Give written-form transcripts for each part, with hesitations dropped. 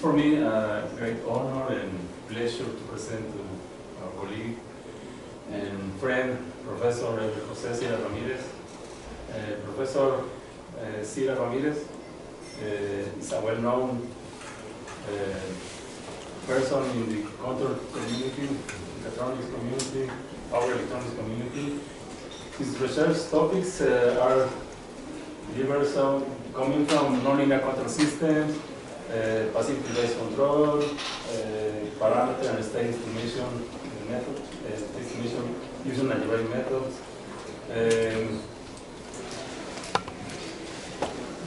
for me a great honor and pleasure to present to our colleague and friend, Professor José Sira Ramírez. Professor Sira Ramírez is a well-known person in the control community, Mechatronics community, power electronics community. His research topics are diverse, coming from non-linear control systems, passive device control, parameter and state estimation method, estimation using algebraic methods.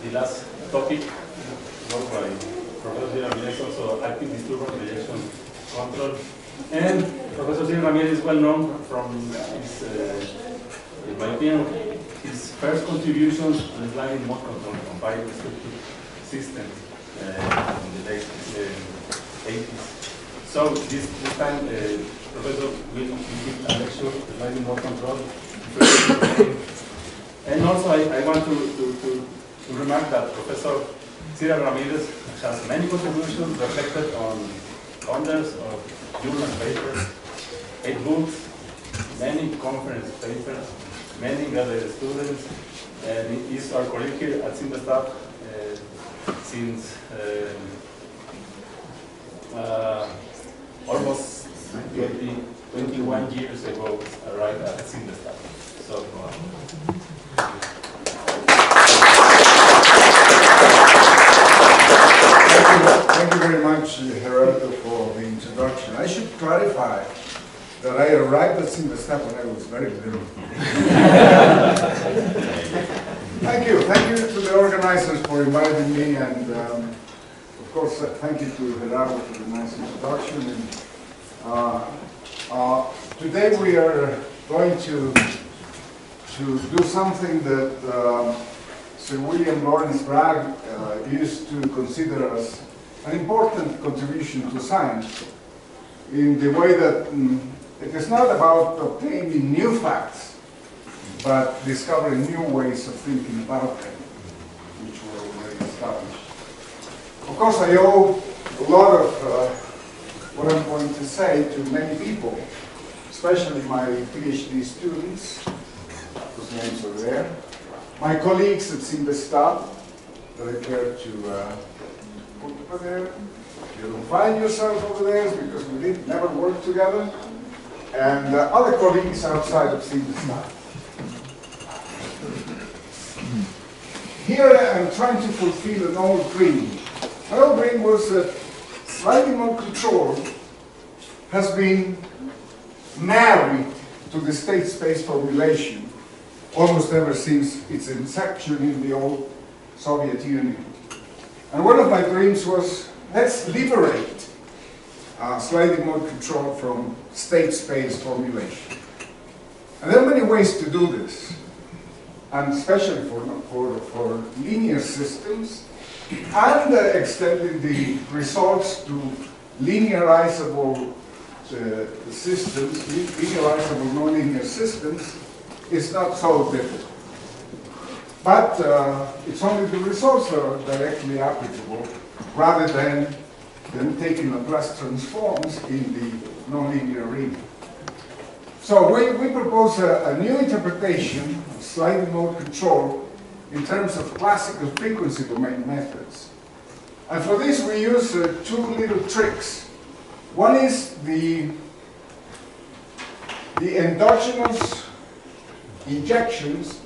The last topic worked by Professor Ramírez, also active disturbance rejection control. And Professor Ramírez is well known from his, in my opinion, his first contributions to sliding mode control combined structured systems in the late 80s. So this time, Professor will give a lecture on sliding mode control. And also I want to remark that Professor Sira Ramírez has many contributions reflected on hundreds of journal papers, 8 books, many conference papers, many graduate students, and he is our colleague here at CINVESTAV since almost 21 years ago, right at CINVESTAV. So, Thank you very much, Hebertt, for the introduction. I should clarify that I arrived at CINVESTAV when I was very little. Thank you to the organizers for inviting me, and of course, thank you to Hebertt for the nice introduction. And, today we are going to do something that Sir William Lawrence Bragg used to consider as an important contribution to science, in the way that it is not about obtaining new facts, but discovering new ways of thinking about them, which were already established. Of course, I owe a lot of what I'm going to say to many people, especially my PhD students, whose names are there, my colleagues at CINVESTAV, that I care to put over there. If you don't find yourself over there, it's because we did never work together, and other colleagues outside of CINVESTAV. Here I'm trying to fulfill an old dream. My old dream was that sliding mode control has been married to the state space formulation almost ever since its inception in the old Soviet Union. And one of my dreams was, let's liberate sliding mode control from state space formulation. And there are many ways to do this, and especially for linear systems, and extending the results to linearizable systems, linearizable nonlinear systems, is not so difficult. But it's only the results that are directly applicable, rather than taking Laplace transforms in the nonlinear arena. So we propose a new interpretation of sliding mode control in terms of classical frequency domain methods. And for this we use two little tricks. One is the endogenous injections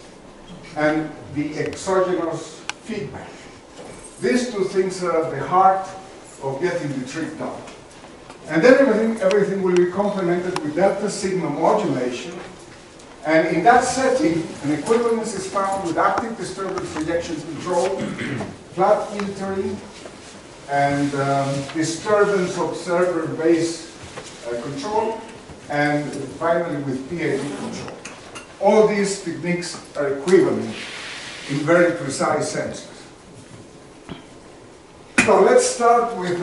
and the exogenous feedback. These two things are at the heart of getting the trick done. And then everything will be complemented with delta sigma modulation. And in that setting, an equivalence is found with active disturbance rejection control, flat filtering, and disturbance observer base control, and finally with PID control. All these techniques are equivalent in very precise senses. So let's start with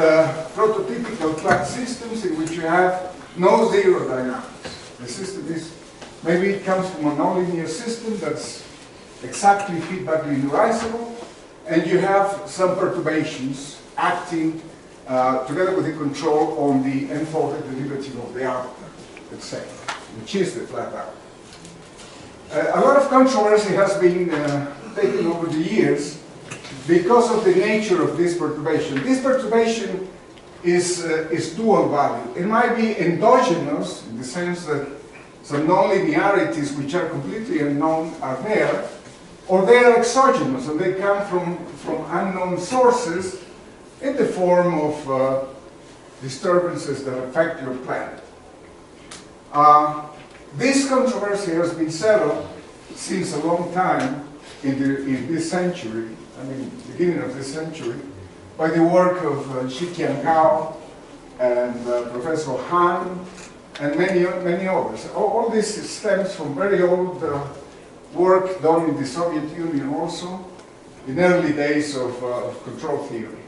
prototypical flat systems in which you have no zero dynamics. The system is, maybe it comes from a nonlinear system that's exactly feedback linearizable, and you have some perturbations acting together with the control on the n-folded derivative of the output, let's say, which is the flat output. A lot of controversy has been taken over the years because of the nature of this perturbation. This perturbation is dual value. It might be endogenous in the sense that some nonlinearities which are completely unknown are there, or they are exogenous and they come from unknown sources in the form of disturbances that affect your planet. This controversy has been settled since a long time in this century, I mean, beginning of this century, by the work of Shiqian Gao and Professor Han and many others. All this stems from very old work done in the Soviet Union also, in early days of control theory,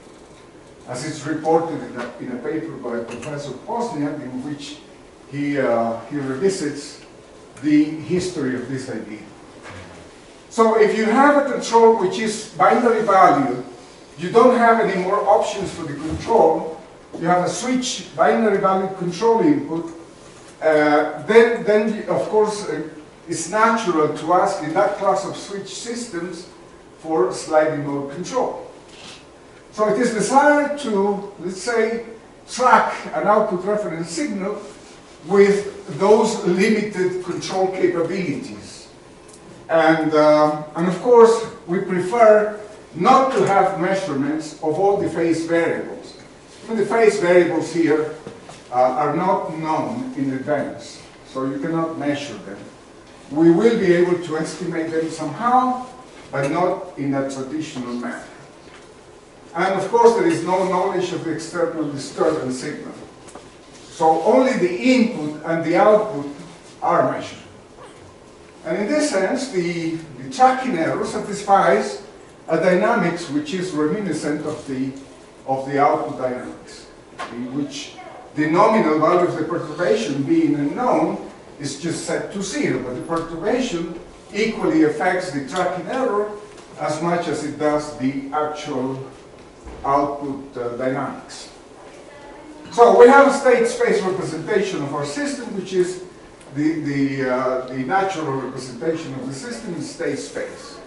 as it's reported in a paper by Professor Pozniak, in which he revisits the history of this idea. So if you have a control which is binary value, you don't have any more options for the control, you have a switch binary value control input, then of course it's natural to ask in that class of switch systems for sliding mode control. So it is desired to, let's say, track an output reference signal with those limited control capabilities. And of course, we prefer not to have measurements of all the phase variables. I mean, the phase variables here are not known in advance, so you cannot measure them. We will be able to estimate them somehow, but not in a traditional manner. And of course, there is no knowledge of the external disturbance signal. So only the input and the output are measured. And in this sense, the tracking error satisfies a dynamics which is reminiscent of the output dynamics, in which the nominal value of the perturbation being unknown is just set to 0, but the perturbation equally affects the tracking error as much as it does the actual output dynamics. So we have a state space representation of our system, which is the natural representation of the system in state space.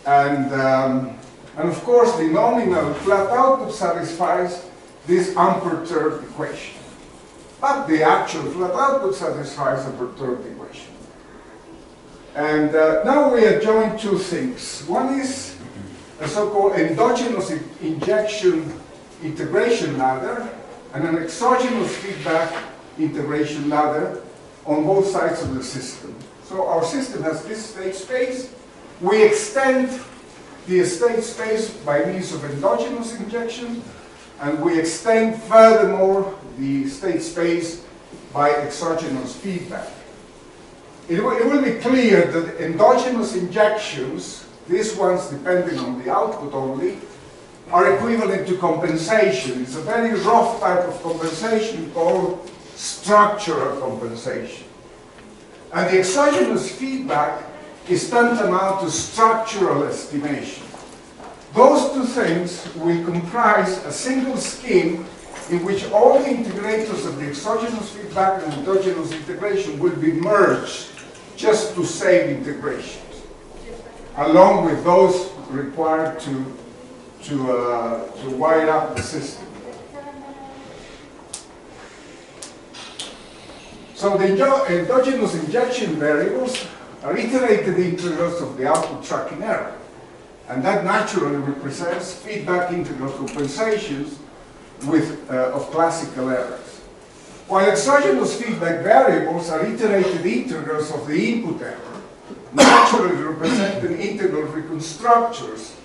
And of course, the nominal flat output satisfies this unperturbed equation. But the actual flat output satisfies a perturbed equation. And now we adjoin two things. One is a so-called endogenous injection integration ladder and an exogenous feedback integration ladder on both sides of the system. So our system has this state space. We extend the state space by means of endogenous injection, and we extend furthermore the state space by exogenous feedback. It will be clear that endogenous injections, these ones depending on the output only, are equivalent to compensation. It's a very rough type of compensation called structural compensation. And the exogenous feedback is tantamount to structural estimation. Those two things will comprise a single scheme in which all the integrators of the exogenous feedback and endogenous integration will be merged just to save integrations, along with those required to wire up the system. So the endogenous injection variables are iterated integrals of the output tracking error. And that naturally represents feedback integral compensations of classical errors. While exogenous feedback variables are iterated integrals of the input error, naturally representing integral reconstructors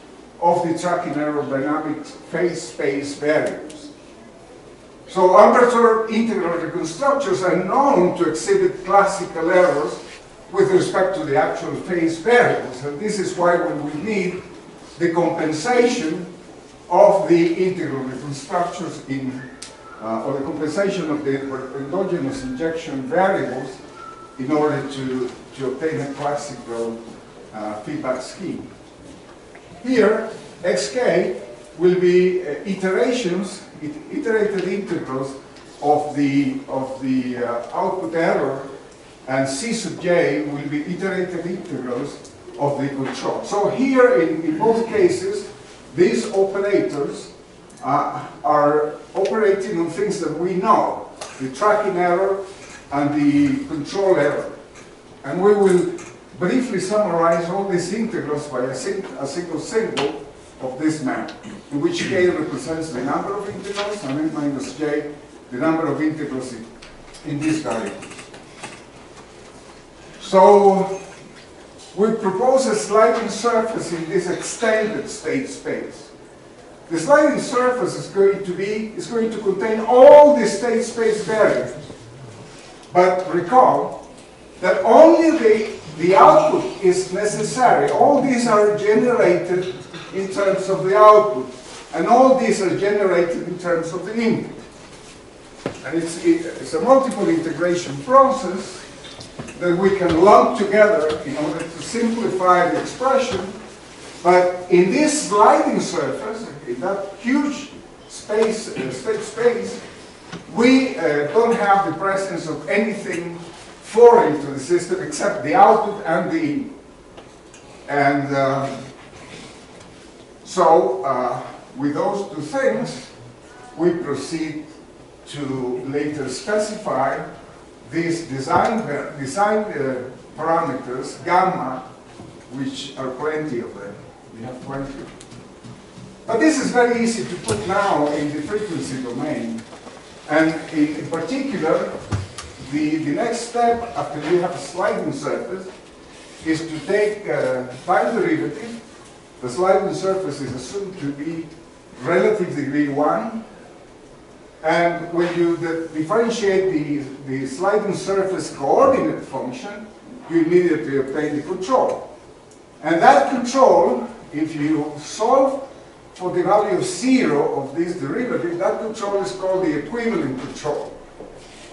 of the tracking error dynamic phase space variables. So unperturbed integral reconstructors are known to exhibit classical errors with respect to the actual phase variables, and this is why when we need the compensation of the integral reconstructors or the compensation of the endogenous injection variables in order to obtain a classical feedback scheme. Here, xk will be iterated integrals of the output error, and C sub j will be iterated integrals of the control. So here, in both cases, these operators are operating on things that we know, the tracking error and the control error. And we will briefly summarize all these integrals by a single symbol of this map, in which k represents the number of integrals and n minus j the number of integrals in this variable. So we propose a sliding surface in this extended state space. The sliding surface is going to contain all the state space variables. But recall that only the output is necessary. All these are generated in terms of the output, and all these are generated in terms of the input. And it's a multiple integration process that we can lump together in order to simplify the expression. But in this sliding surface, in that huge space, state space, we don't have the presence of anything foreign to the system except the output and the input. And so with those two things, we proceed to later specify these design parameters, gamma, which are plenty of them. We have plenty. But this is very easy to put now in the frequency domain. And in particular, the next step after you have a sliding surface is to take time derivative. The sliding surface is assumed to be relative degree 1. And when you differentiate the sliding surface coordinate function, you immediately obtain the control. And that control, if you solve for the value of 0 of this derivative, that control is called the equivalent control.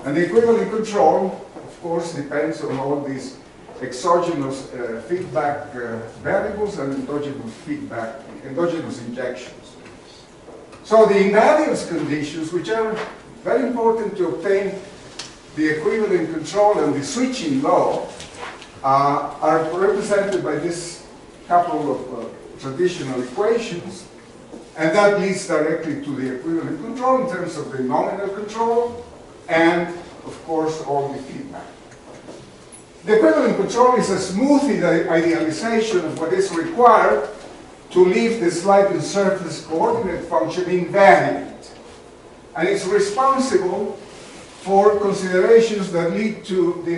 And the equivalent control, of course, depends on all these exogenous feedback variables and endogenous injections. So the invariance conditions, which are very important to obtain the equivalent control and the switching law, are represented by this couple of traditional equations, and that leads directly to the equivalent control in terms of the nominal control and, of course, all the feedback. The equivalent control is a smooth idealization of what is required to leave the sliding surface coordinate function invariant. And it's responsible for considerations that lead to the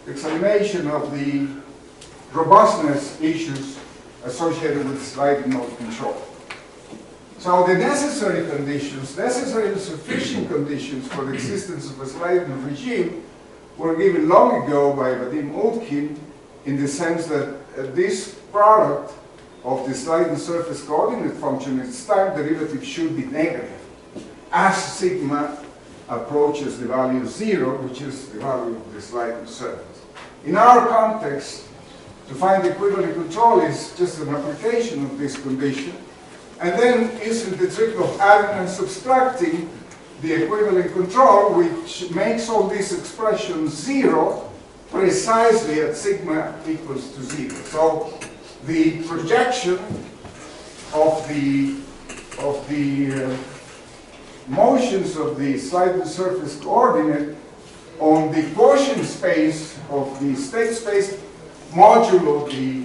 examination of the robustness issues associated with sliding mode control. So the necessary conditions, necessary and sufficient conditions for the existence of a sliding regime were given long ago by Vadim Utkin, in the sense that this product of the sliding surface coordinate function, its time derivative should be negative as sigma approaches the value 0, which is the value of the sliding surface. In our context, to find equivalent control is just an application of this condition, and then using the trick of adding and subtracting the equivalent control, which makes all these expressions 0 precisely at sigma equals to 0. So the projection of the motions of the sliding surface coordinate on the Gaussian space of the state space modulo the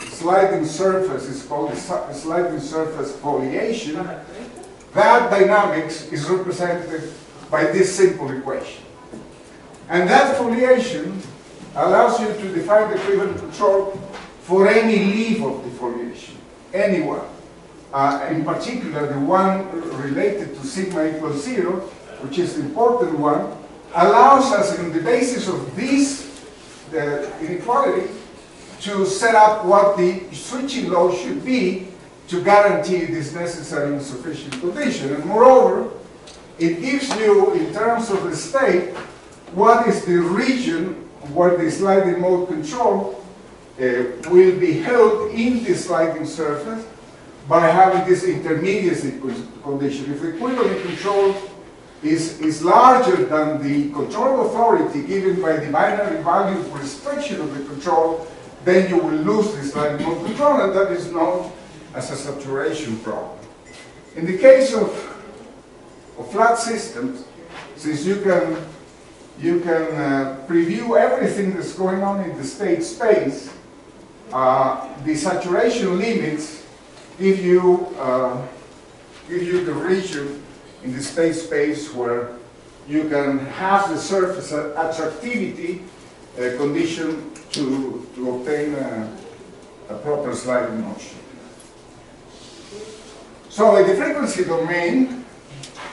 sliding surface is called the sliding surface foliation. That dynamics is represented by this simple equation. And that foliation allows you to define the equivalent control for any leaf of the foliation, any one. In particular, the one related to sigma equals 0, which is the important one, allows us, on the basis of this inequality, to set up what the switching law should be to guarantee this necessary and sufficient condition. And moreover, it gives you, in terms of the state, what is the region where the sliding mode control will be held in the sliding surface by having this intermediacy condition. If the equivalent control is larger than the control authority given by the binary value restriction of the control, then you will lose this sliding mode control, and that is known as a saturation problem. In the case of flat systems, since you can preview everything that's going on in the state space, the saturation limits give you the region in the state space where you can have the surface attractivity condition to obtain a proper sliding motion. So in the frequency domain,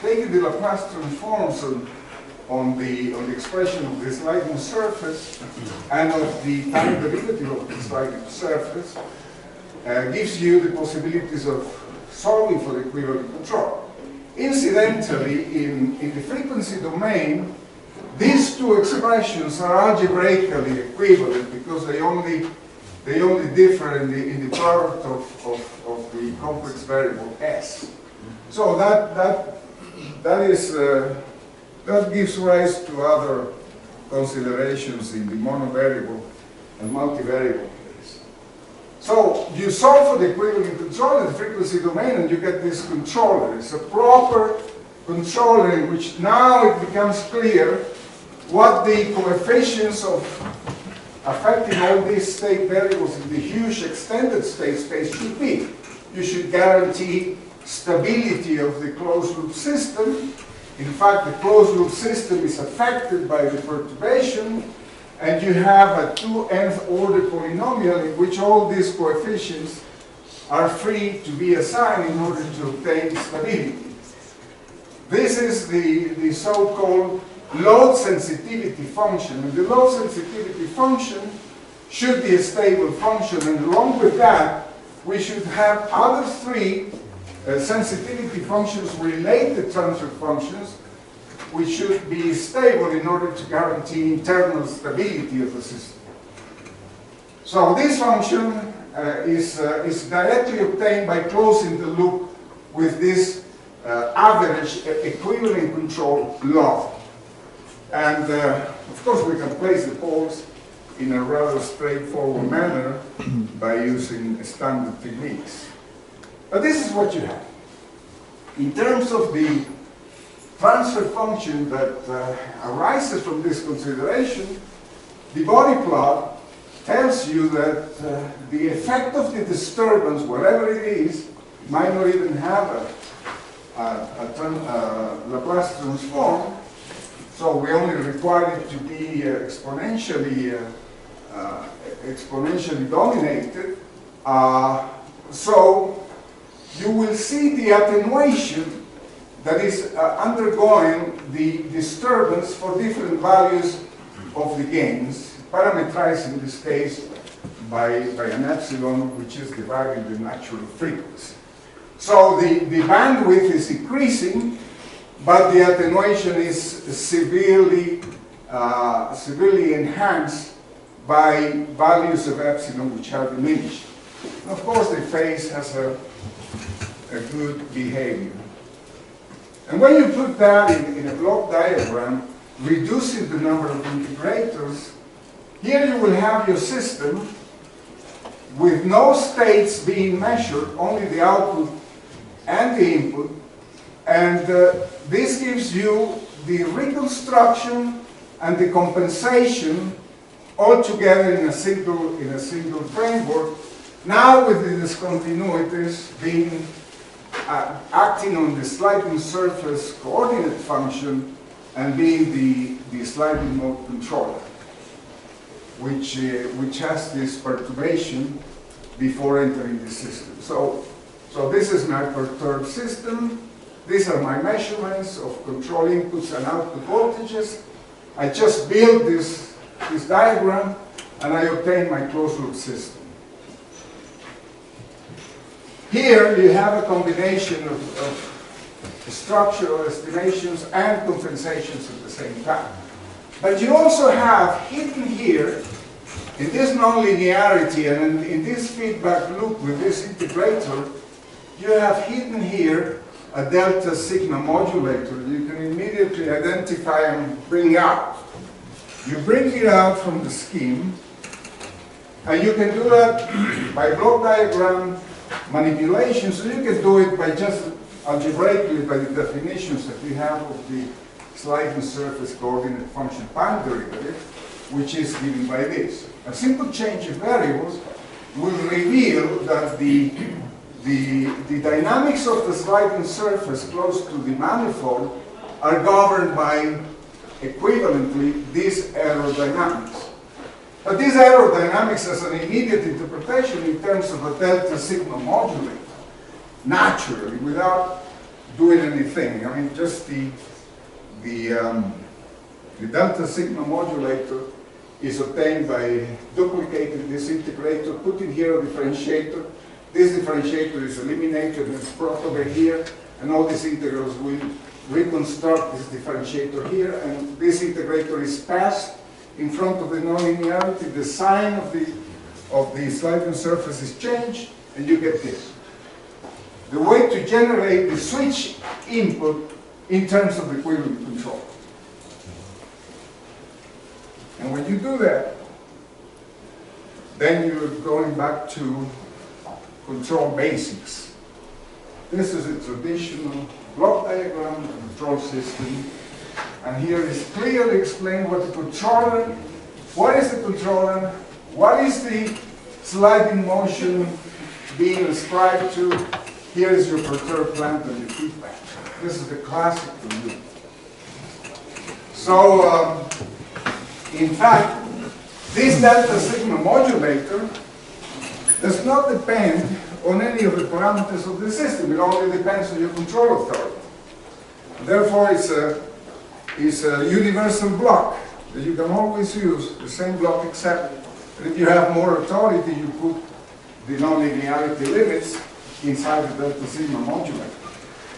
taking the Laplace transforms on the expression of the sliding surface and of the time derivative of the sliding surface gives you the possibilities of solving for the equivalent control. Incidentally, in the frequency domain, these two expressions are algebraically equivalent because they only differ in the product of the complex variable S. So that gives rise to other considerations in the monovariable and multivariable case. So you solve for the equivalent control in the frequency domain and you get this controller. It's a proper controller in which now it becomes clear what the coefficients of affecting all these state variables in the huge extended state space should be. You should guarantee stability of the closed loop system. In fact, the closed loop system is affected by the perturbation, and you have a 2nth order polynomial in which all these coefficients are free to be assigned in order to obtain stability. This is the so-called load sensitivity function, and the load sensitivity function should be a stable function, and along with that, we should have other three sensitivity functions, related transfer functions, which should be stable in order to guarantee internal stability of the system. So this function is directly obtained by closing the loop with this average equivalent control law. And of course we can place the poles in a rather straightforward manner by using standard techniques. But this is what you have. In terms of the transfer function that arises from this consideration, the body plot tells you that the effect of the disturbance, whatever it is, might not even have a Laplace transform, so we only require it to be exponentially dominated. So you will see the attenuation that is undergoing the disturbance for different values of the gains, parameterized in this case by an epsilon, which is dividing the natural frequency. So the bandwidth is increasing, but the attenuation is severely enhanced by values of epsilon which are diminished. And of course, the phase has a good behavior. And when you put that in a block diagram, reducing the number of integrators, here you will have your system with no states being measured, only the output and the input, and this gives you the reconstruction and the compensation all together in a single framework. Now with the discontinuities being acting on the sliding surface coordinate function and being the sliding mode controller, which has this perturbation before entering the system. So this is my perturbed system. These are my measurements of control inputs and output voltages. I just build this diagram and I obtain my closed loop system. Here you have a combination of structural estimations and compensations at the same time. But you also have hidden here, in this nonlinearity and in this feedback loop with this integrator, you have hidden here a delta sigma modulator. You can immediately identify and bring out. You bring it out from the scheme, and you can do that by block diagram manipulation, so you can do it by just algebraically by the definitions that we have of the sliding surface coordinate function time derivative, which is given by this. A simple change of variables will reveal that the dynamics of the sliding surface close to the manifold are governed by, equivalently, these aerodynamics. But these aerodynamics has an immediate interpretation in terms of a delta sigma modulator, naturally, without doing anything. I mean, just the delta sigma modulator is obtained by duplicating this integrator, putting here a differentiator. This differentiator is eliminated and is brought over here, and all these integrals will reconstruct this differentiator here, and this integrator is passed in front of the nonlinearity. The sign of the sliding surface is changed, and you get this. The way to generate the switch input in terms of equivalent control. And when you do that, then you're going back to control basics. This is a traditional block diagram control system. And here is clearly explained what is the controller, what is the sliding motion being ascribed to. Here is your perturbed plant and your feedback. This is the classic view. So, in fact, this delta sigma modulator does not depend on any of the parameters of the system. It only depends on your control authority. Therefore, it's a universal block that you can always use, the same block, except that if you have more authority, you put the nonlinearity limits inside the delta sigma modulator.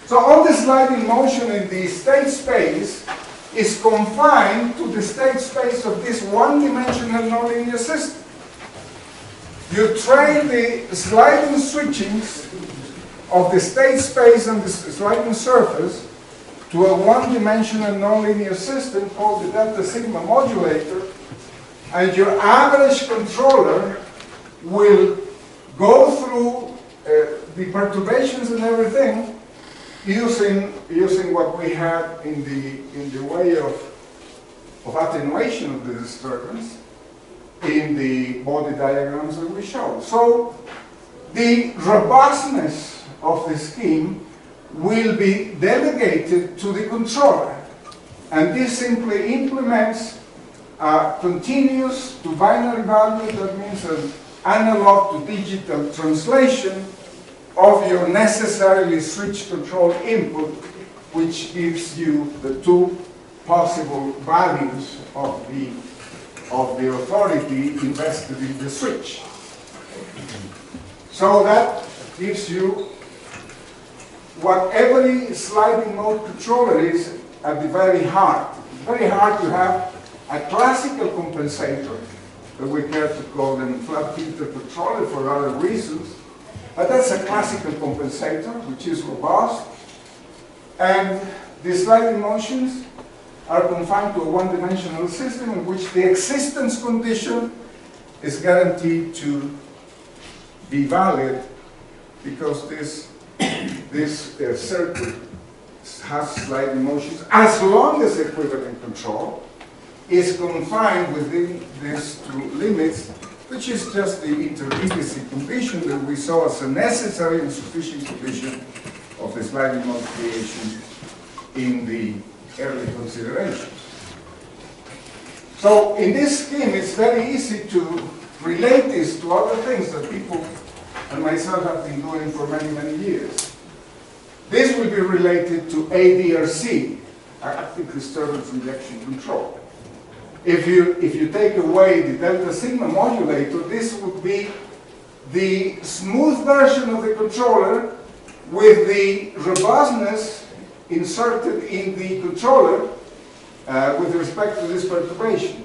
So all the sliding motion in the state space is confined to the state space of this one-dimensional nonlinear system. You train the sliding switchings of the state space and the sliding surface to a one-dimensional nonlinear system called the delta sigma modulator, and your average controller will go through the perturbations and everything using what we have in the way of attenuation of the disturbance in the body diagrams that we show. So the robustness of the scheme will be delegated to the controller, and this simply implements a continuous to binary value, that means an analog to digital translation of your necessarily switch control input, which gives you the two possible values of the authority invested in the switch. So that gives you what every sliding mode controller is at the very heart. It's very hard to have a classical compensator, that we care to call them flat filter controller for other reasons, but that's a classical compensator which is robust, and the sliding motions are confined to a one-dimensional system in which the existence condition is guaranteed to be valid, because this circuit has sliding motions as long as equivalent control is confined within these two limits, which is just the inter-immediacy condition that we saw as a necessary and sufficient condition of the sliding mode creation in the early considerations. So in this scheme, it's very easy to relate this to other things that people and myself have been doing for many, many years. This will be related to ADRC, active disturbance injection control. If you take away the delta sigma modulator, this would be the smooth version of the controller with the robustness inserted in the controller with respect to this perturbation.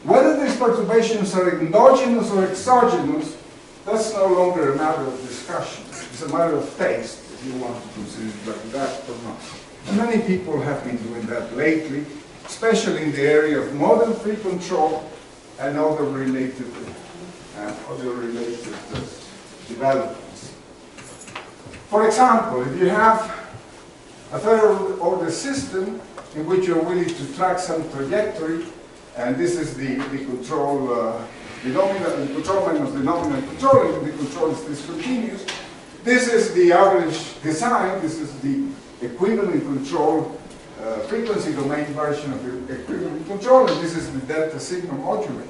Whether these perturbations are endogenous or exogenous that's no longer a matter of discussion. It's a matter of taste, if you want to consider it like that or not. And many people have been doing that lately, especially in the area of model free control and other related developments. For example, if you have a third order system in which you're willing to track some trajectory, and this is the control, the control minus the nominal control, and the control is discontinuous. This is the average design, this is the equivalent control frequency domain version of the equivalent control, and this is the delta sigma modulator.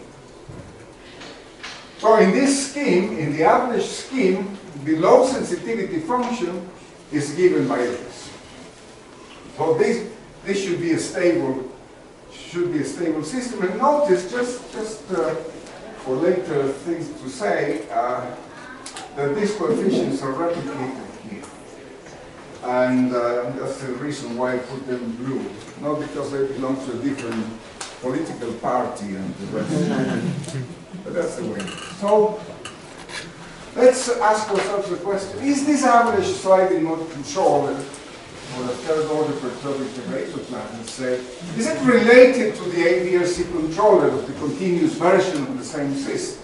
So in this scheme, in the average scheme, the low sensitivity function is given by this. So this should be a stable system. And notice, just for later things to say, that these coefficients are replicated here. And that's the reason why I put them in blue. Not because they belong to a different political party and the rest. But that's the way. So let's ask ourselves the question, is this average sliding mode controller or the third order perturbative integrator plan, let's say, is it related to the ADRC controller of the continuous version of the same system?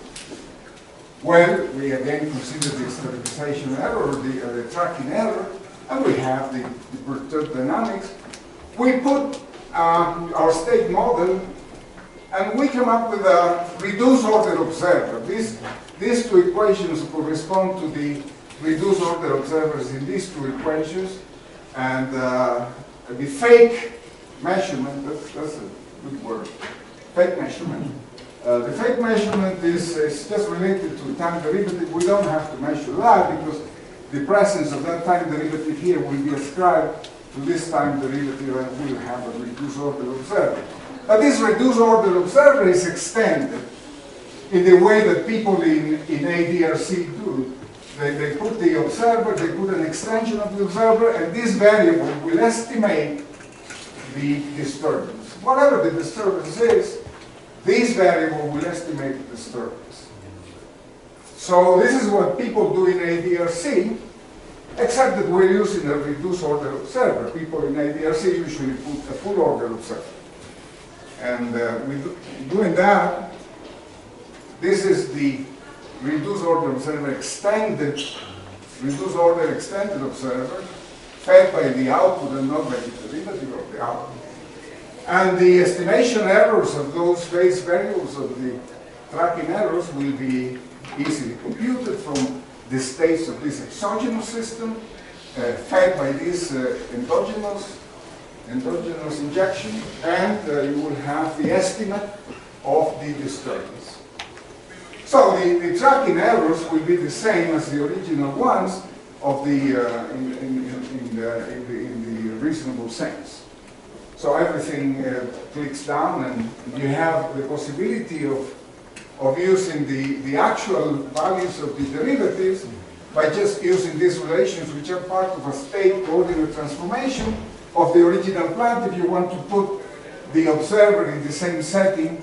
Well, we again consider the stabilization error, the tracking error, and we have the perturbed dynamics. We put our state model, and we come up with a reduced order observer. These two equations correspond to the reduced order observers in these two equations, and the fake measurement, that's a good word, fake measurement. The fake measurement is just related to time derivative. We don't have to measure that because the presence of that time derivative here will be ascribed to this time derivative, and we'll have a reduced order observer. But this reduced order observer is extended in the way that people in ADRC do. They put the observer, they put an extension of the observer, and this variable will estimate the disturbance. Whatever the disturbance is, this variable will estimate the disturbance. So this is what people do in ADRC, except that we're using a reduced order observer. People in ADRC usually put a full order observer. And doing that, this is the reduced order observer extended observer, fed by the output and not by the derivative of the output. And the estimation errors of those base variables of the tracking errors will be easily computed from the states of this exogenous system, fed by this endogenous injection, and you will have the estimate of the disturbance. So the tracking errors will be the same as the original ones of the in the reasonable sense. So everything clicks down, and you have the possibility of using the actual values of the derivatives by just using these relations, which are part of a state coordinate transformation of the original plant, if you want to put the observer in the same setting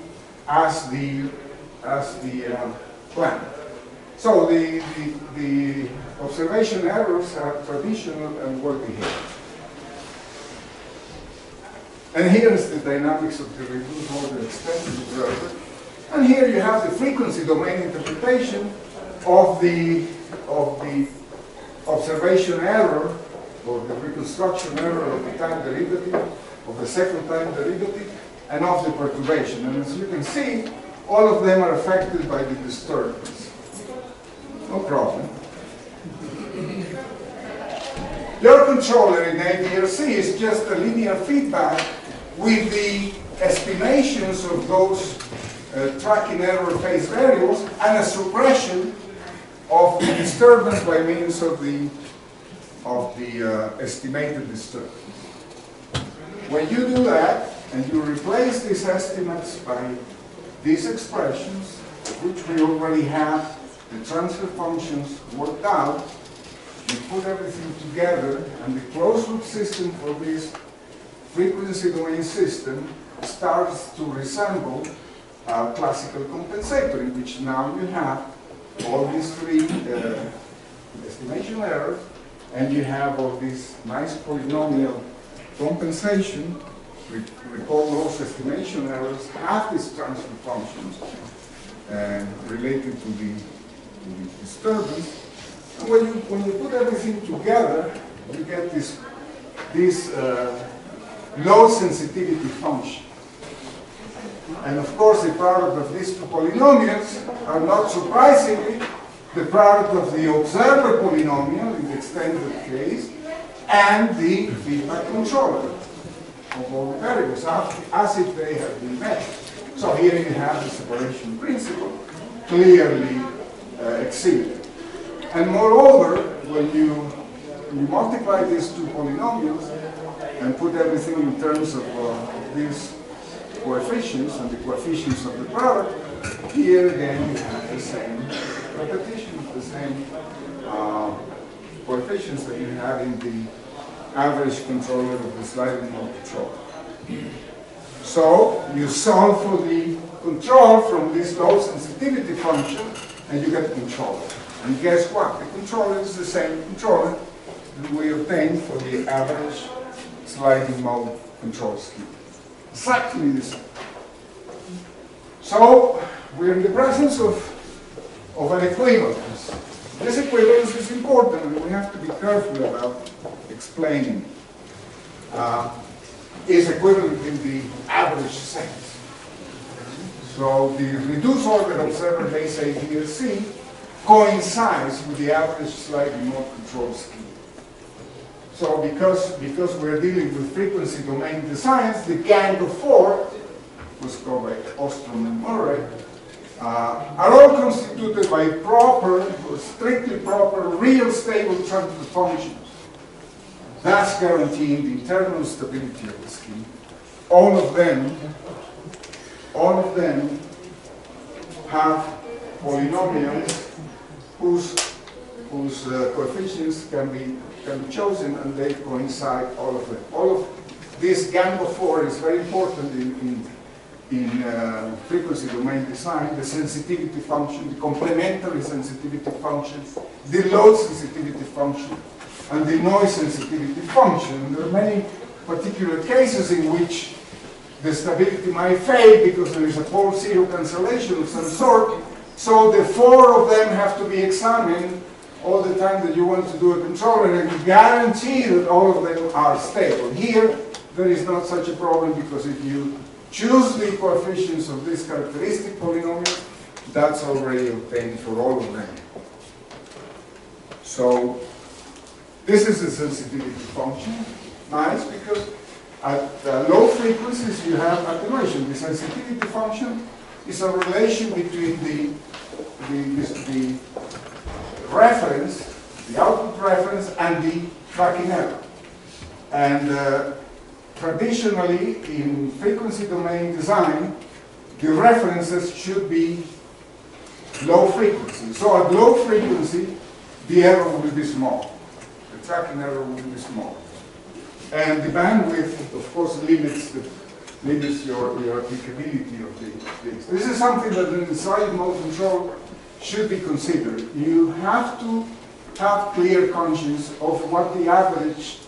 as the plant. So the observation errors are traditional and well behaved. And here is the dynamics of the reduced order extended observer. And here you have the frequency domain interpretation of the observation error, or the reconstruction error of the time derivative, of the second time derivative, and of the perturbation. And as you can see, all of them are affected by the disturbance. No problem. Your controller in ADRC is just a linear feedback with the estimations of those tracking error phase variables and a suppression of the disturbance by means of the estimated disturbance. When you do that, and you replace these estimates by these expressions, which we already have the transfer functions worked out, you put everything together, and the closed loop system for this frequency domain system starts to resemble a classical compensator, in which now you have all these three estimation errors, and you have all this nice polynomial compensation. Recall those estimation errors have these transfer functions related to the disturbance. And when you put everything together, you get this low sensitivity function. And of course, the product of these two polynomials are not surprisingly the product of the observer polynomial in the extended case and the feedback controller of all the variables, as if they have been measured. So here you have the separation principle clearly exhibited. And moreover, when you multiply these two polynomials and put everything in terms of these coefficients and the coefficients of the product, here again you have the same repetition, the same coefficients that you have in the average controller of the sliding mode controller. So you solve for the control from this low sensitivity function and you get the controller. And guess what? The controller is the same controller that we obtained for the average sliding mode control scheme. Exactly the same. So we're in the presence of an equivalence. This equivalence is important and we have to be careful about explaining. Is equivalent in the average sense. So the reduced order observer, they say here C, coincides with the average sliding mode control scheme. So because we're dealing with frequency domain designs, the gang of four, was called by Ostrom and Murray, are all constituted by proper, or strictly proper, real stable transfer functions, thus guaranteeing the internal stability of the scheme. All of them have polynomials whose coefficients can be chosen, and they coincide, all of them. All of this gang of four is very important in frequency domain design. The sensitivity function, the complementary sensitivity function, the load sensitivity function, and the noise sensitivity function. There are many particular cases in which the stability might fail because there is a pole zero cancellation of some sort. So the four of them have to be examined all the time that you want to do a controller, and you guarantee that all of them are stable. Here, there is not such a problem because if you choose the coefficients of this characteristic polynomial, that's already obtained for all of them. So this is the sensitivity function. Nice, because at low frequencies you have attenuation. The sensitivity function is a relation between the reference, the output reference, and the tracking error. And traditionally, in frequency domain design, the references should be low frequency. So at low frequency, the error will be small. The tracking error will be small. And the bandwidth, of course, limits your applicability of the things. This is something that in the sliding mode control should be considered. You have to have clear conscience of what the average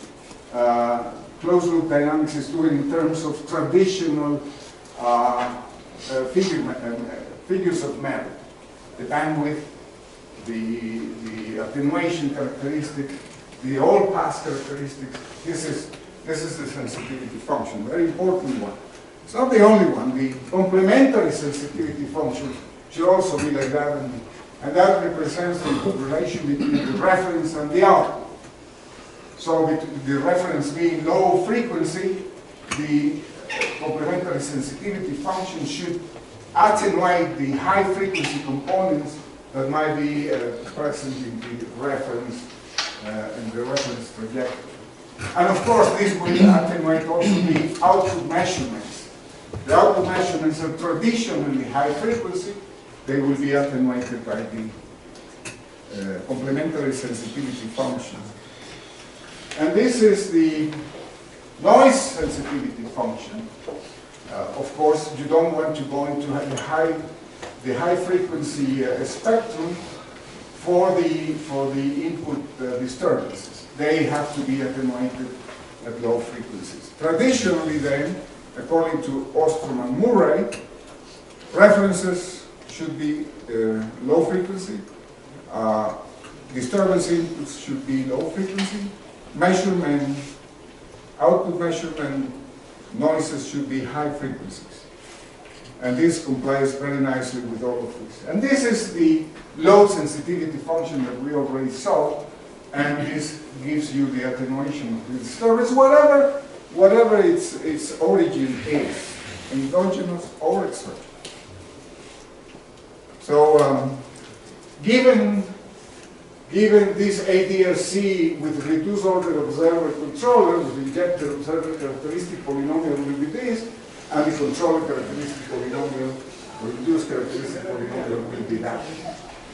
closed loop dynamics is doing in terms of traditional figures of merit. The bandwidth, the attenuation characteristic, the all pass characteristics. This is the sensitivity function, very important one. It's not the only one. The complementary sensitivity function should also be like that, and that represents the relation between the reference and the output. So the reference being low frequency, the complementary sensitivity function should attenuate the high frequency components that might be present in the reference trajectory. And of course, this will attenuate also the output measurements. The output measurements are traditionally high frequency. They will be attenuated by the complementary sensitivity function. And this is the noise sensitivity function. Of course, you don't want to go into the high frequency spectrum for the input disturbances. They have to be attenuated at low frequencies. Traditionally then, according to Ostrom and Murray, references should be low frequency, disturbance inputs should be low frequency, measurement, output measurement noises should be high frequencies. And this complies very nicely with all of this. And this is the load sensitivity function that we already saw, and this gives you the attenuation of the disturbance, whatever its origin is, endogenous or exogenous. So, given this ADRC with reduced order observer controller, the injected observer characteristic polynomial will be this, and the controller characteristic polynomial, or reduced characteristic polynomial will be that.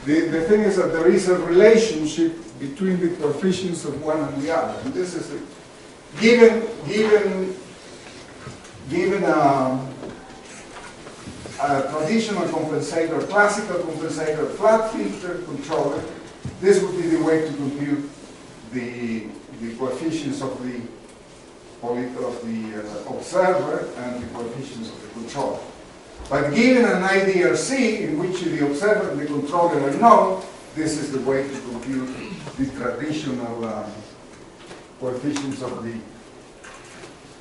The thing is that there is a relationship between the coefficients of one and the other, and this is given a traditional compensator, classical compensator, flat filter controller, this would be the way to compute the coefficients of the observer and the coefficients of the controller. But given an IDRC in which the observer and the controller are known, this is the way to compute the traditional coefficients of the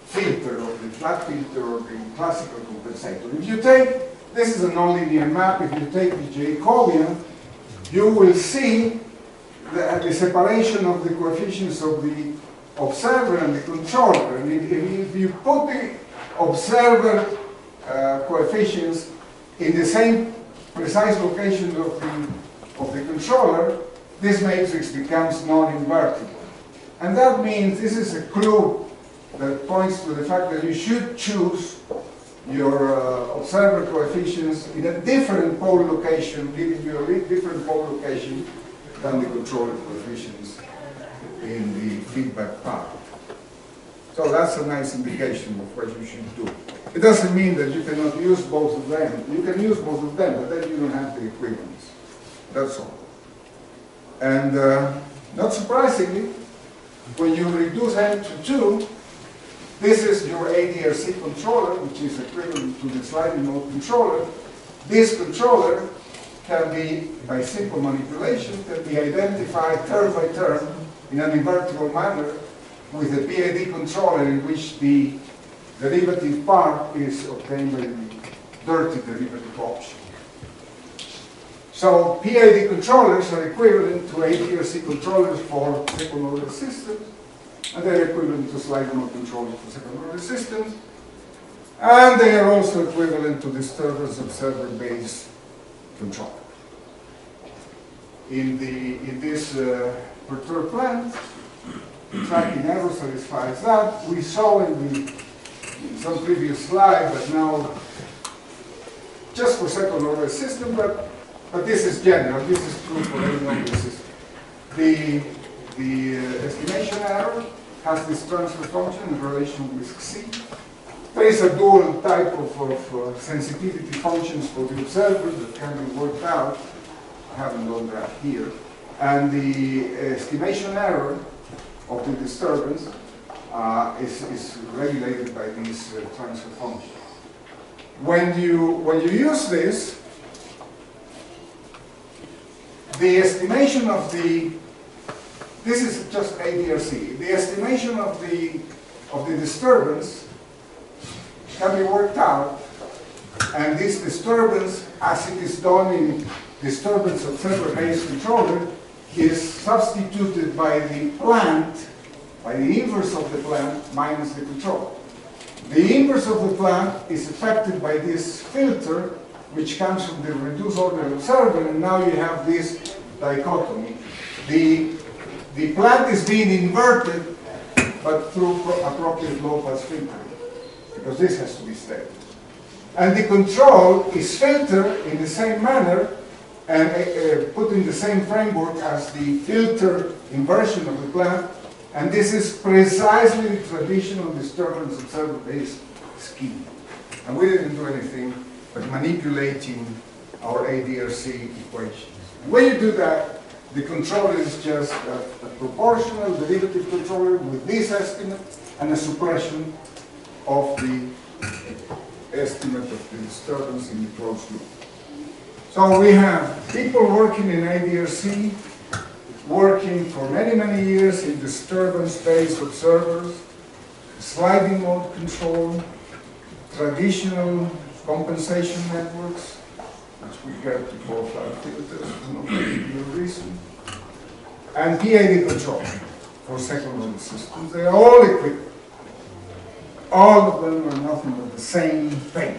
filter, of the flat filter, or the classical compensator. If you take, this is a nonlinear map, if you take the Jacobian, you will see the separation of the coefficients of the observer and the controller. And if you put the observer coefficients in the same precise location of the controller, this matrix becomes non-invertible. And that means this is a clue that points to the fact that you should choose your observer coefficients in a different pole location, giving you a different pole location than the controller coefficients in the feedback path. So that's a nice indication of what you should do. It doesn't mean that you cannot use both of them. You can use both of them, but then you don't have the equivalence. That's all. And not surprisingly, when you reduce n to 2, this is your ADRC controller, which is equivalent to the sliding mode controller. This controller can be, by simple manipulation, can be identified term by term in an invertible manner with a PID controller in which the derivative part is obtained by the dirty derivative option. So PID controllers are equivalent to ADRC controllers for second order systems, and they're equivalent to sliding mode controllers for second order systems, and they are also equivalent to disturbance observer based control. In this perturbed plant, tracking error satisfies that. We saw in some previous slide, but now just for second order system, but this is general. This is true for any order system. The estimation error has this transfer function in relation with C. There is a dual type of sensitivity functions for the observer that can be worked out. I haven't done that here. And the estimation error of the disturbance is regulated by these transfer functions. When you use this, the estimation of this is just ADRC. The estimation of the disturbance can be worked out, and this disturbance, as it is done in disturbance observer-based controller, is substituted by the plant, by the inverse of the plant minus the controller. The inverse of the plant is affected by this filter, which comes from the reduced order observer, and now you have this dichotomy. The plant is being inverted, but through appropriate low-pass filtering, because this has to be stable. And the control is filtered in the same manner and put in the same framework as the filter inversion of the plant, and this is precisely the traditional disturbance observer-based scheme. And we didn't do anything but manipulating our ADRC equations. And when you do that, The controller is just a proportional derivative controller with this estimate and a suppression of the estimate of the disturbance in the closed loop. So we have people working in ADRC, working for many, many years in disturbance-based observers, sliding mode control, traditional compensation networks, which we get to call flight filters for no particular reason, and PID control for second-order systems. They are all equipped. All of them are nothing but the same thing.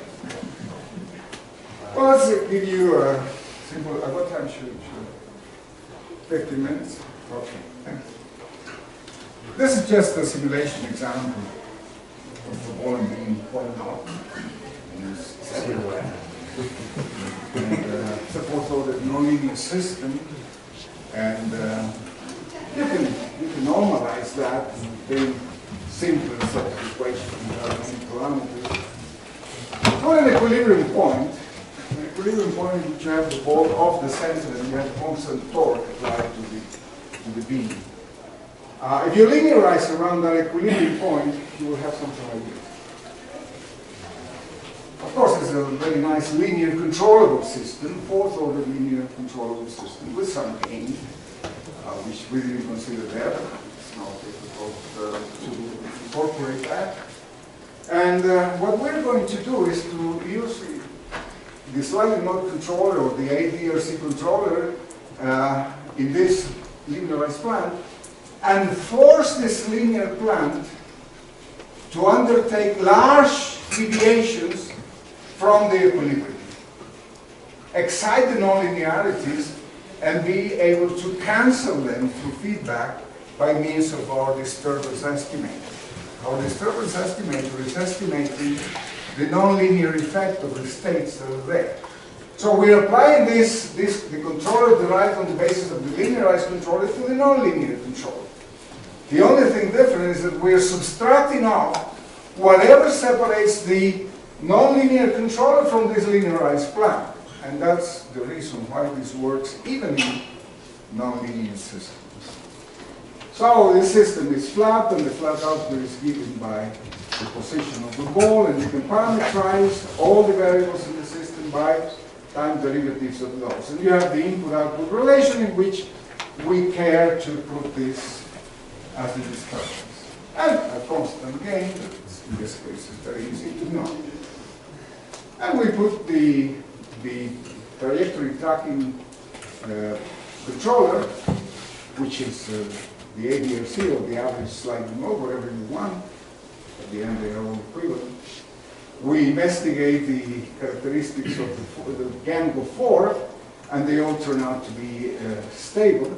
Well, let's give you a simple, what time should 15 minutes? Okay, thank you. This is just a simulation example of the ball being pointed out. It's everywhere. It's a fourth-order nonlinear system, and you can normalize that in simple set of equations without any parameters. For an equilibrium point in which you have the ball off the center and you have constant torque applied to the beam. If you linearize around that equilibrium point, you will have something like this. Of course, it's a very nice linear controllable system, fourth-order linear controllable system with some gain, which we didn't consider there. It's not difficult to incorporate that. And what we're going to do is to use the sliding mode controller or the ADRC controller in this linearized plant and force this linear plant to undertake large deviations from the equilibrium, excite the nonlinearities, and be able to cancel them through feedback by means of our disturbance estimator. Our disturbance estimator is estimating the nonlinear effect of the states that are there. So we're applying the controller derived on the basis of the linearized controller to the nonlinear controller. The only thing different is that we're subtracting out whatever separates the nonlinear controller from this linearized plant. And that's the reason why this works even in nonlinear systems. So this system is flat, and the flat output is given by the position of the ball, and you can parameterize all the variables in the system by time derivatives of those. And you have the input-output relation in which we care to put this as the disturbance. And a constant gain, in this case is very easy to know. And we put the trajectory tracking controller, which is the ADRC or the average sliding mode, whatever you want. At the end, they are all equivalent. We investigate the characteristics of the gang of 4, and they all turn out to be stable,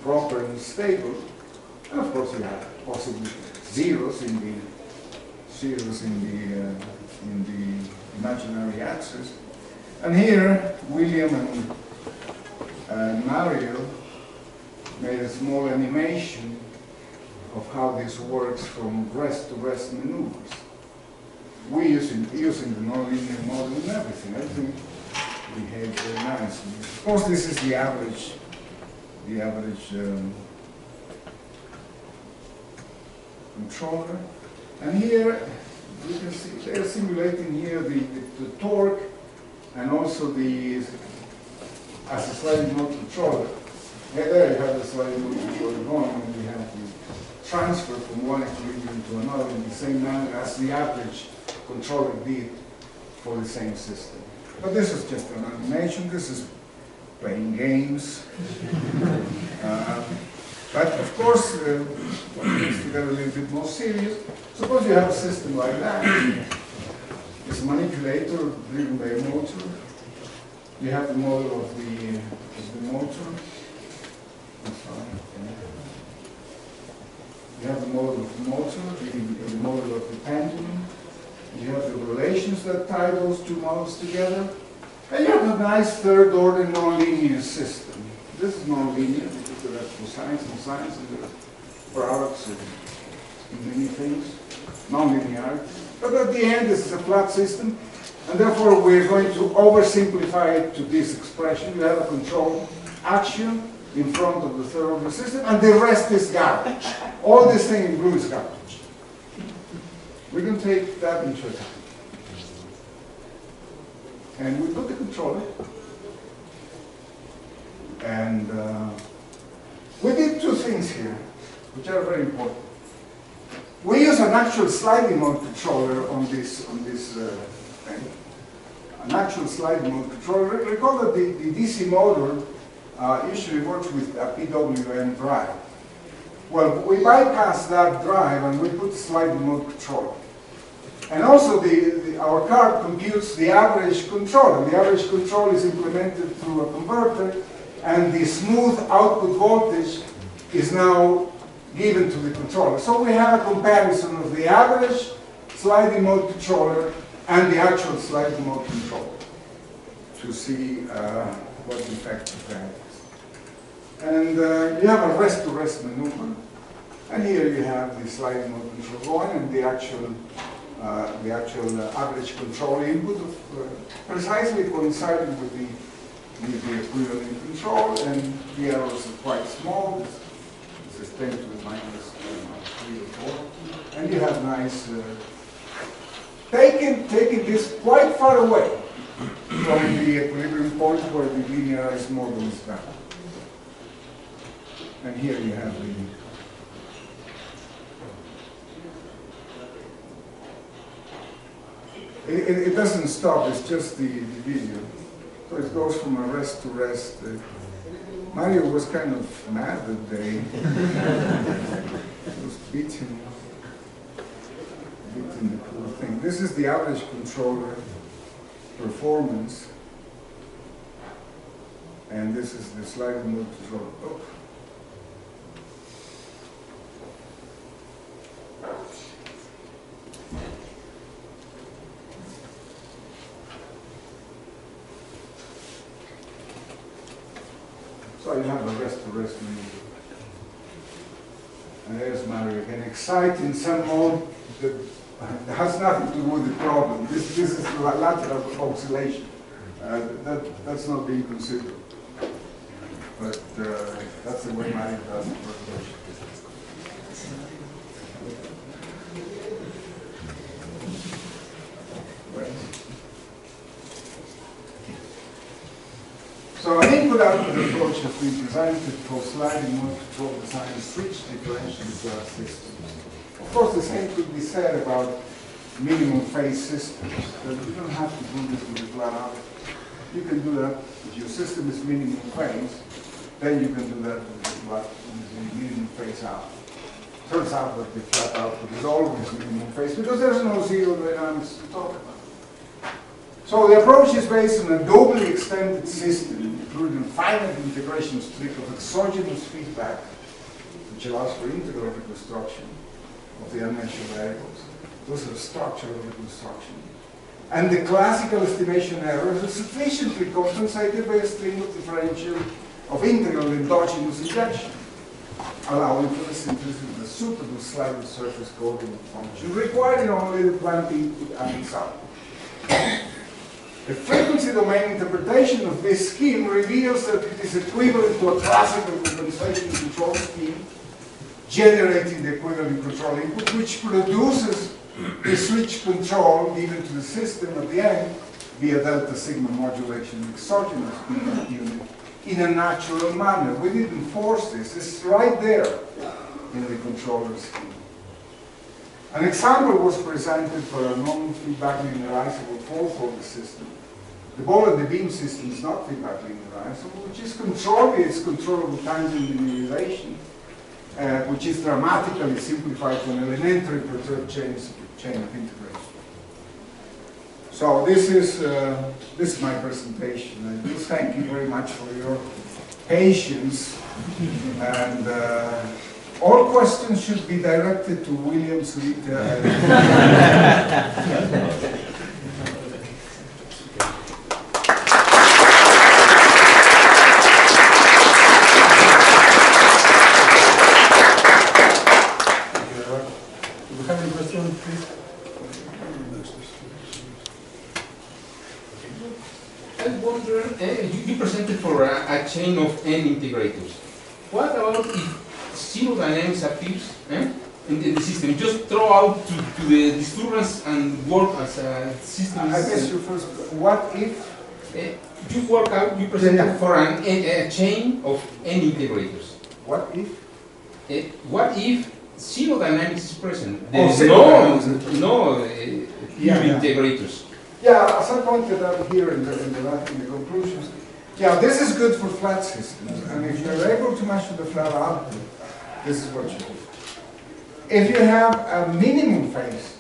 proper and stable. And of course, you have possibly zeros in the imaginary axis. And here, William and Mario made a small animation of how this works from rest-to-rest maneuvers. We using the nonlinear model and everything. Everything behaved very nicely. Of course, this is the average controller. And here, you can see they're simulating here the torque and also as a sliding mode controller. There you have the sliding mode controller going, and we have the transfer from one equilibrium to another in the same manner as the average controller did for the same system. But this is just an animation. This is playing games. But of course, things to get a little bit more serious. Suppose you have a system like that. It's a manipulator driven by a motor. You have the model of the motor. You have the model of the motor, the model of the pendulum. You have the relations that tie those two models together. And you have a nice third-order nonlinear system. This is nonlinear because there are cosines and sines and there are products and many things, nonlinearity. But at the end, this is a flat system, and therefore we're going to oversimplify it to this expression. You have a control action in front of the third order system, and the rest is garbage. All this thing in blue is garbage. We can take that into account. And we put the controller. And we did two things here, which are very important. We use an actual sliding mode controller on this thing. An actual sliding mode controller. Recall that the DC motor usually works with a PWM drive. Well, we bypass that drive and we put the sliding mode controller. And also our card computes the average control, and the average control is implemented through a converter, and the smooth output voltage is now given to the controller. So we have a comparison of the average sliding mode controller and the actual sliding mode controller to see what the effect of that is. And you have a rest-to-rest maneuver, and here you have the sliding mode control going and the actual average control input of precisely coinciding with the equivalent control, and the errors are quite small. This is 10 to the minus 3 or 4, and you have nice taking this quite far away from the equilibrium point where the linearized model is done. And here you have the it doesn't stop, it's just the video. So it goes from a rest to rest. Mario was kind of mad that day. He was beating the poor thing. This is the average controller performance. And this is the sliding mode controller. Oh. So you have a rest-to-rest maneuver. And there's Mario again, exciting some mode that has nothing to do with the problem. This is lateral oscillation. That's not being considered. But that's the way Mario does it. So an input-output approach has been presented for sliding mode control design and switch differential systems. Of course, the same could be said about minimum phase systems. But you don't have to do this with a flat out. You can do that if your system is minimum phase. Then you can do that with the minimum phase out. Turns out that the flat output is always minimum phase because there's no zero dynamics to talk about. So the approach is based on a doubly extended system, including finite integration streak of exogenous feedback, which allows for integral reconstruction of the unmeasured variables. Those are structural reconstruction. And the classical estimation errors are sufficiently compensated by a string of differential of integral endogenous injection, allowing for the synthesis of the suitable sliding surface coordinate function, requiring only the plant input and its output. The frequency domain interpretation of this scheme reveals that it is equivalent to a classical compensation control scheme, generating the equivalent control input, which produces the switch control given to the system at the end via delta sigma modulation exogenous unit in a natural manner. We didn't force this. It's right there in the controller scheme. An example was presented for a non-feedback linearizable four-fold system. The ball and the beam system is not feedback linearizable, which is controlled. It's controllable tangent linearization, which is dramatically simplified to an elementary perturbed chain of integration. So this is my presentation. I do thank you very much for your patience, and all questions should be directed to William Sira. I wonder, you presented for a chain of n integrators. What about if zero dynamics appears in the system? Just throw out to the disturbance and work as a system. I guess you first, what if? You work out, you presented for a chain of n integrators. What if? What if zero dynamics is present? Oh, There's no integrators. Yeah, as I pointed out here in the conclusions, yeah, this is good for flat systems, and if you're able to measure the flat output, this is what you do. If you have a minimum phase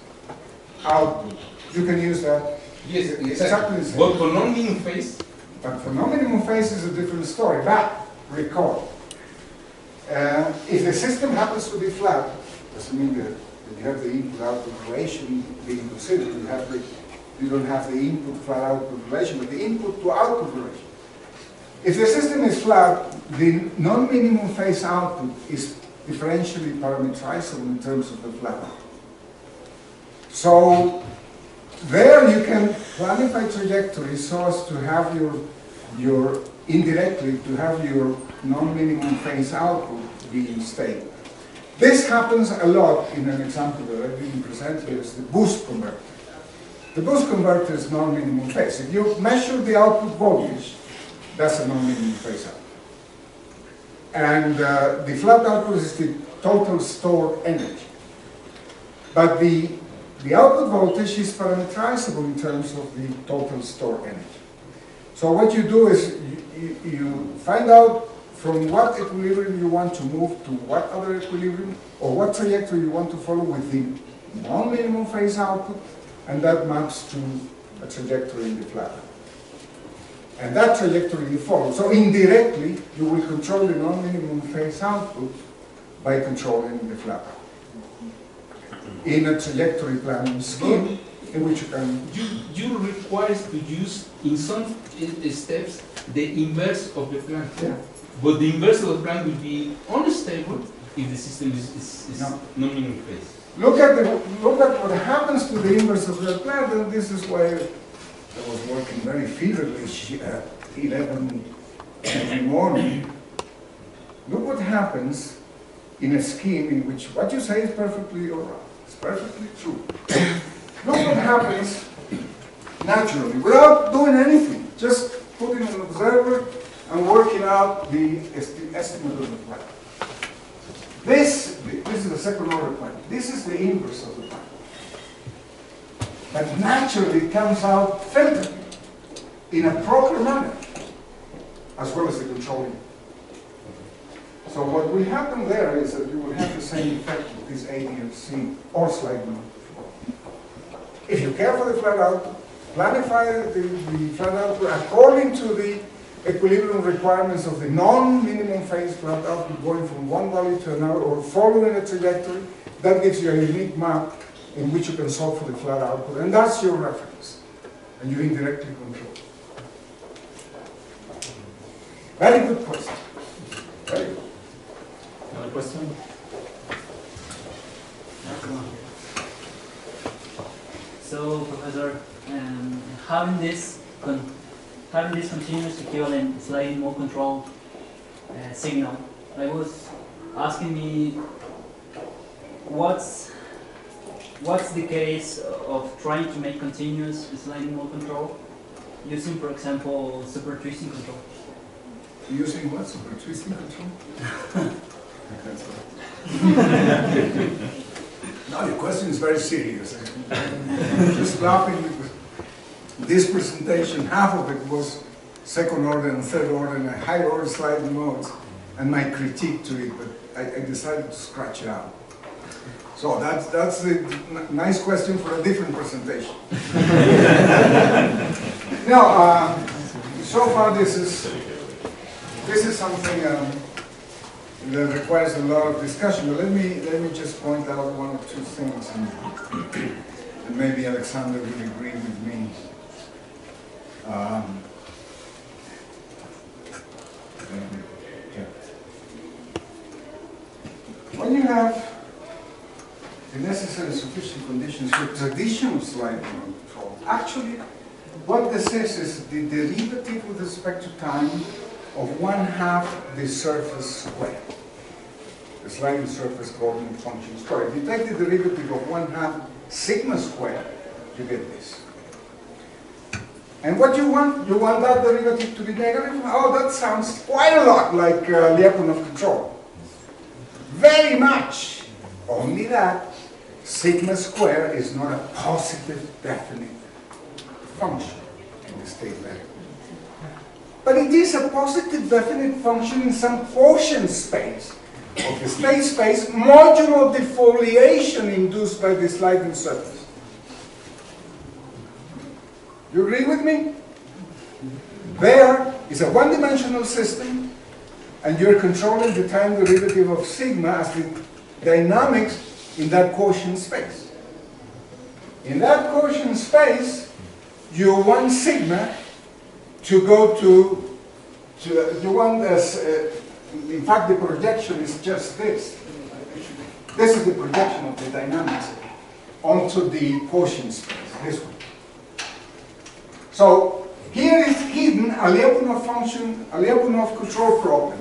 output, you can use that. Yes, exactly the same. But for non-minimum phase? But for non-minimum phase is a different story. But recall, if the system happens to be flat, doesn't mean that you have the input-output relation being considered. You don't have the input-flat-output relation, but the input-to-output relation. If the system is flat, the non-minimum phase output is differentially parameterizable in terms of the flat output. So there you can planify trajectories so as to have your indirectly to have your non-minimum phase output being stable. This happens a lot in an example that I didn't present here, is the boost converter. The boost converter is non-minimum phase. If you measure the output voltage, that's a non-minimum phase output. And the flat output is the total stored energy. But the output voltage is parameterizable in terms of the total stored energy. So what you do is you find out from what equilibrium you want to move to what other equilibrium, or what trajectory you want to follow with the non-minimum phase output, and that maps to a trajectory in the flat. And that trajectory you follow. So indirectly, you will control the non-minimum phase output by controlling the flat output. In a trajectory planning scheme, in which you can... You require to use, in some steps, the inverse of the plan. Yeah. But the inverse of the plan will be unstable if the system is non-minimum phase. Look at what happens to the inverse of the plan, and this is why I was working very feverishly at 11 every morning. Look what happens in a scheme in which what you say is perfectly all right. It's perfectly true. Look what happens naturally, without doing anything, just putting an observer and working out the estimate of the plan. This is the second order plan. This is the inverse of the plan. But naturally it comes out filtered in a proper manner, as well as the controlling. So what will happen there is that you will have the same effect with this A, B, and C, or slightly more. If you care for the flat output, planify the flat output according to the equilibrium requirements of the non-minimum phase flat output going from one value to another, or following a trajectory. That gives you a unique map in which you can solve for the flat output, and that's your reference, and you indirectly control. Very good question. Very good. Another question? So, Professor, having this continuous equivalent sliding mode control signal, I was asking me what's the case of trying to make continuous sliding mode control using, for example, super twisting control. Using what? Super twisting control? No, your question is very serious. Just laughing because this presentation, half of it was second order and third order and higher order sliding modes, and my critique to it, but I decided to scratch it out. So that's a nice question for a different presentation. Now, so far this is something that requires a lot of discussion. But let me just point out one or two things, and maybe Alexander will agree with me. When you have the necessary sufficient conditions for traditional sliding mode control, actually what this is the derivative with respect to time of 1/2 the surface square. The sliding surface coordinate function square. If you take the derivative of 1/2 sigma square, you get this. And what you want? You want that derivative to be negative? Oh, that sounds quite a lot like Lyapunov control. Very much. Only that sigma square is not a positive definite function in the state variable. But it is a positive definite function in some quotient space of the state space modulo the foliation induced by the sliding surface. You agree with me? There is a one-dimensional system, and you're controlling the time derivative of sigma as the dynamics in that quotient space. In that quotient space, you want sigma to go to you want as, in fact, the projection is just this. This is the projection of the dynamics onto the quotient space, this one. So here is hidden a Lyapunov function, a Lyapunov control problem,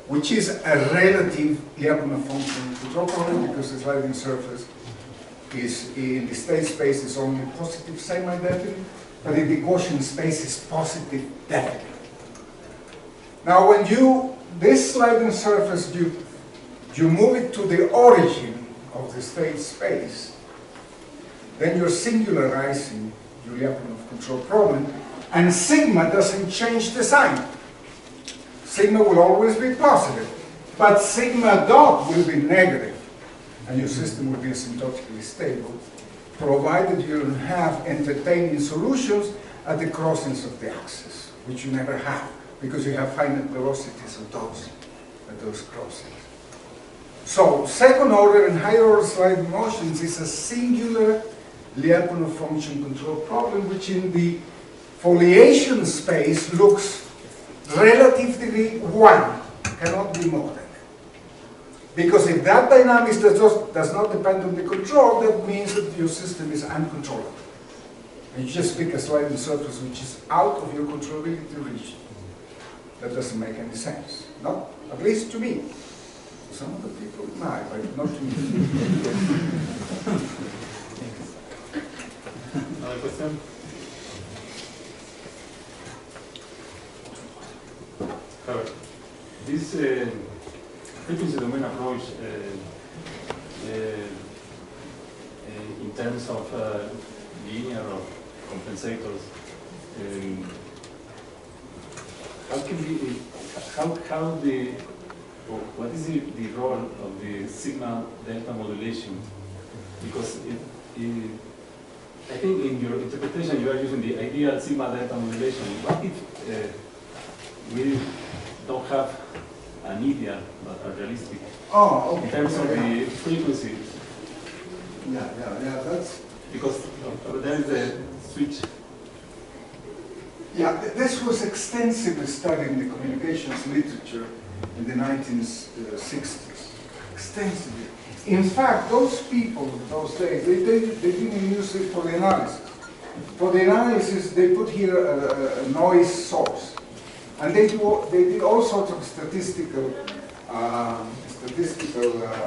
which is a relative Lyapunov function control problem because the sliding surface is in the state space is only positive semi-definite, but in the quotient space is positive definite. Now when this sliding surface, you move it to the origin of the state space, then you're singularizing your Lyapunov control problem, and sigma doesn't change the sign. Sigma will always be positive, but sigma dot will be negative, and your system will be asymptotically stable, provided you don't have entertaining solutions at the crossings of the axis, which you never have, because you have finite velocities of at those crossings. So second order and higher order sliding motions is a singular Lyapunov function control problem, which in the foliation space looks relatively one, cannot be more than. Because if that dynamics does not depend on the control, that means that your system is uncontrollable. And you just pick a sliding surface which is out of your controllability region. That doesn't make any sense. Not, at least to me. To some of the people it might, but not to me. Another question? Hebertt, this frequency domain approach in terms of linear or compensators, what is the role of the sigma delta modulation? Because I think in your interpretation you are using the ideal sigma delta modulation. What if we don't have an ideal but a realistic? Oh, okay. In terms of the frequency. Yeah, that's... Because there is a switch. Yeah, this was extensively studied in the communications literature in the 1960s. Extensively. In fact, those people in those days, they didn't use it for the analysis. For the analysis, they put here a noise source. And they did all sorts of statistical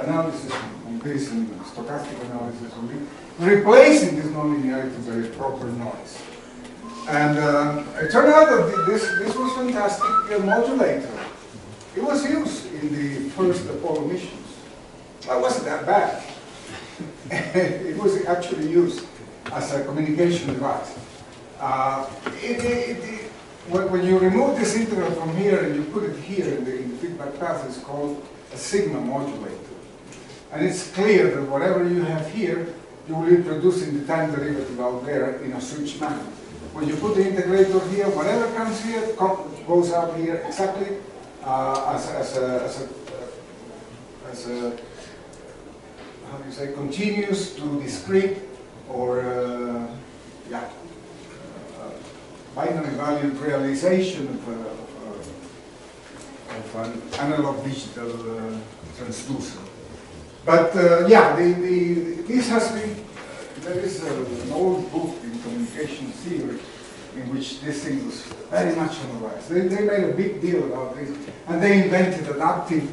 analysis on this and stochastic analysis on this, replacing this nonlinearity by a proper noise. And it turned out that this was fantastic modulator. It was used in the first Apollo missions. Well, it wasn't that bad. It was actually used as a communication device. When you remove this integral from here and you put it here in the feedback path, it's called a sigma modulator. And it's clear that whatever you have here, you will be producing the time derivative out there in a switch manner. When you put the integrator here, whatever comes here goes out here exactly as a how do you say, continuous to discrete or binary valued realization of an analog digital transducer. But this has been there is an old book in communication theory in which this thing was very much on the rise. They made a big deal about this, and they invented adaptive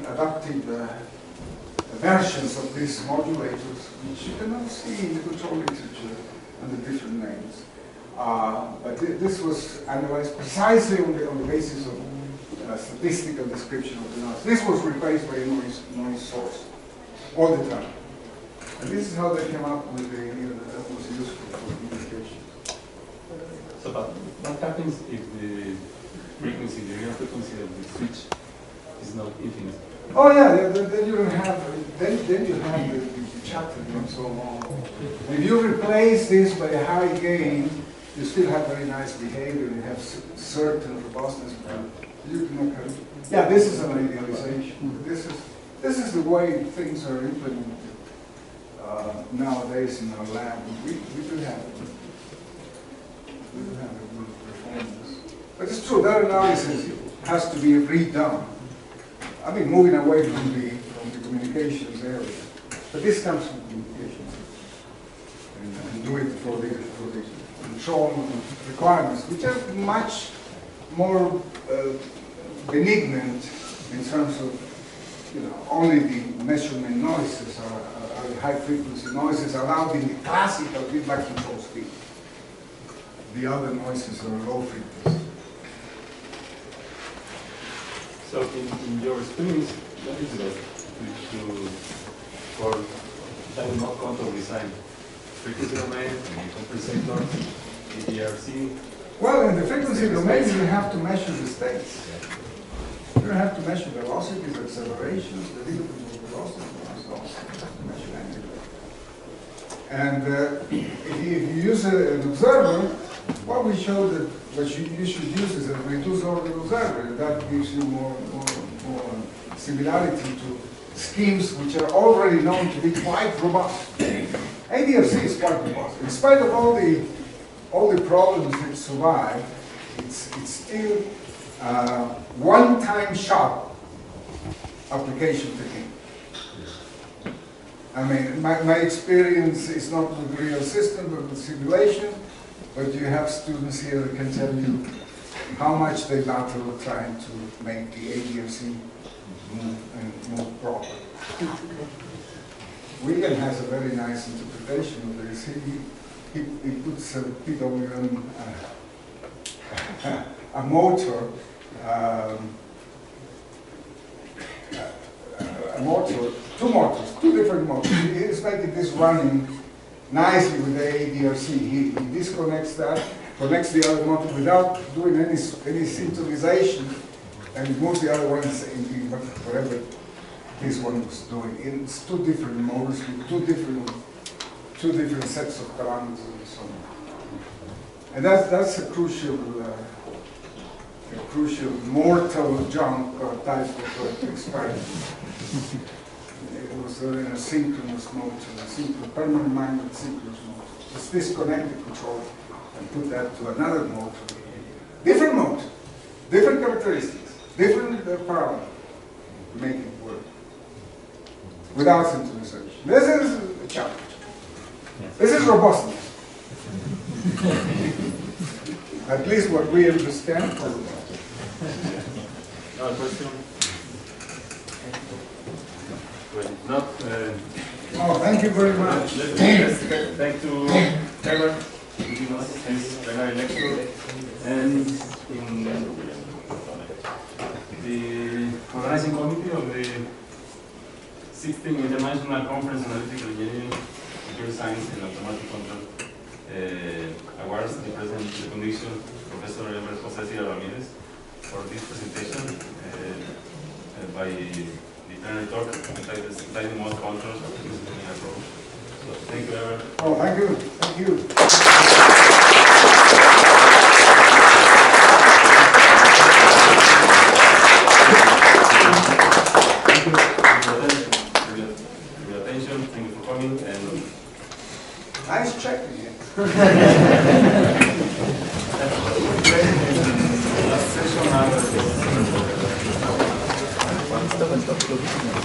versions of these modulators, which you can now see in the control literature under different names. But this was analyzed precisely on the basis of statistical description of the noise. This was replaced by a noise source all the time. And this is how they came up with the idea that was useful for communication. So, but what happens if the frequency, the real frequency of the switch is not infinite? Oh yeah, then you don't have then you have the chattering and so on. If you replace this by a high gain, you still have very nice behavior. You have certain robustness. You can have, yeah, this is an idealization. This is the way things are implemented nowadays in our lab. We do have a good performance. But it's true that analysis has to be redone. I mean, moving away from the communications area, but this comes from communications, and do it for the control requirements, which are much more benignant in terms of, only the measurement noises are high frequency noises allowed in the classical feedback control scheme. The other noises are low frequency. So in your experience, what is that for time not control design? Frequency domain, compensator, EDRC? Well, in the frequency domain, you have to measure the states. You have to measure velocities, accelerations, the difference of velocity, and so on. Measure anything. And if you use an observer, well, we showed that what you should use is a reduced order observer. That gives you more similarity to schemes which are already known to be quite robust. ADFC is quite robust. In spite of all the problems that survive, it's still one-time shot application technique. I mean, my experience is not with the real system, but with simulation. But you have students here that can tell you how much they battle trying to make the ADFC move properly. William has a very nice interpretation of this. He puts a PWM, a motor, two different motors. He's making this running nicely with the ADRC. He disconnects that, connects the other motor without doing any synchronization, and he moves the other ones in whatever this one was doing. It's two different motors with two different sets of parameters and so on. And that's a crucial mortal jump type of experiment. It was in a synchronous mode, a permanent magnet synchronous mode. Just disconnect the control and put that to another mode. Different mode, different characteristics, different parameters to make it work without synchronization. This is a challenge. This is robustness. At least what we understand. Another question? Well, if not, oh, thank you very much. Let's thank to Hebertt for giving us his plenary lecture, and in the organizing committee of the 16th International Conference on Analytical Engineering, Computer Science and Automatic Control Awards, the President of the Commission, Professor José Sira Ramírez, for this presentation by the plenary talk entitled Sliding Mode Control of the Disciplinary Approach. So thank you, Hebertt. Oh, thank you. Thank you. For your attention, thank you for coming, and Nice checking. last session now.